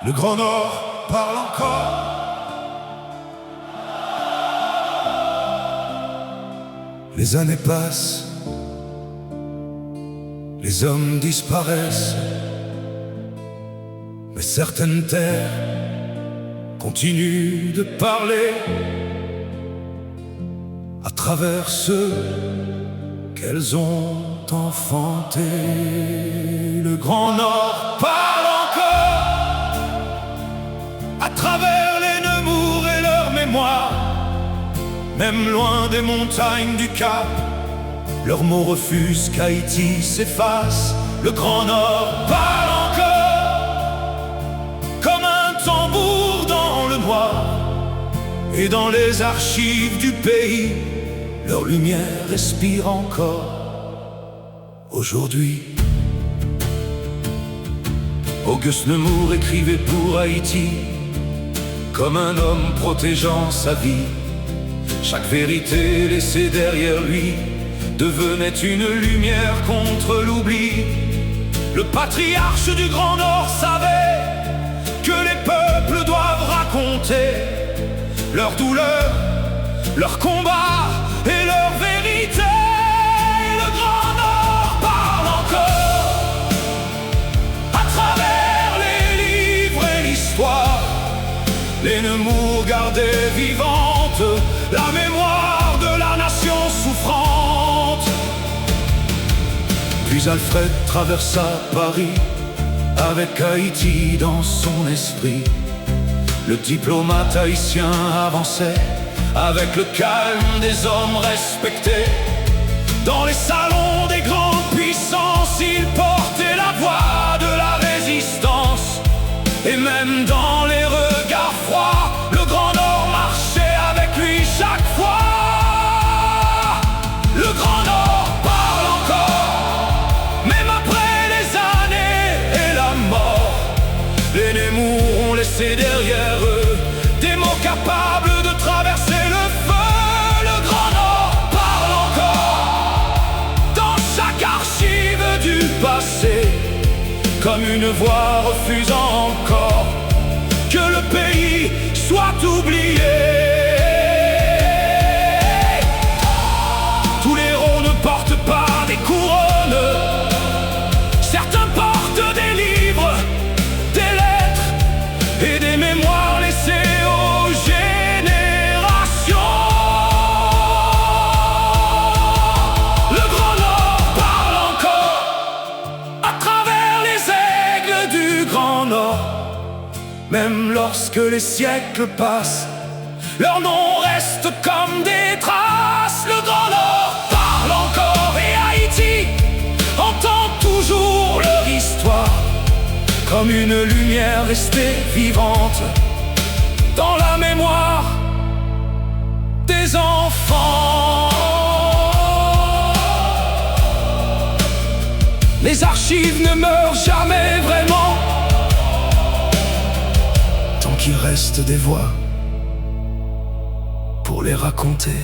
Le Grand Nord parle encore. Les années passent, les hommes disparaissent, mais certaines terres continuent de parler à travers ceux qu'elles ont enfantés. Le Grand Nord parle encore à travers les Nemours et leur mémoire. Même loin des montagnes du Cap, leurs mots refusent qu'Haïti s'efface. Le Grand Nord parle encore comme un tambour dans le noir. Et dans les archives du pays, leur lumière respire encore. Aujourd'hui, Auguste Nemours écrivait pour Haïti comme un homme protégeant sa vie. Chaque vérité laissée derrière lui devenait une lumière contre l'oubli. Le patriarche du Grand Nord savait que les peuples doivent raconter leur douleur, leur combat et leur vérité. Le Grand Nord parle encore à travers les livres et l'histoire. Les Nemours gardaient vivante la mémoire de la nation souffrante. Puis Alfred traversa Paris avec Haïti dans son esprit. Le diplomate haïtien avançait avec le calme des hommes respectés. Dans les salons des grandes puissances, il portait la voix de la résistance. Et même dans les regards froids, le Grand Nord marchait avec lui chaque fois. Le Grand Nord parle encore, même après les années et la mort. Les Nemours ont laissé derrière eux des mots capables de traverser le feu. Le Grand Nord parle encore dans chaque archive du passé, comme une voix refusant encore que le pays soit oublié. Tous les héros ne portent pas des couronnes. Certains portent des livres, des lettres et des mémoires laissées aux générations. Le Grand Nord parle encore à travers les aigles du Grand Nord. Même lorsque les siècles passent, leurs noms restent comme des traces. Le Grand Nord parle encore et Haïti entend toujours leur histoire comme une lumière restée vivante dans la mémoire des enfants. Les archives ne meurent jamais vraiment, tant qu'il reste des voix pour les raconter.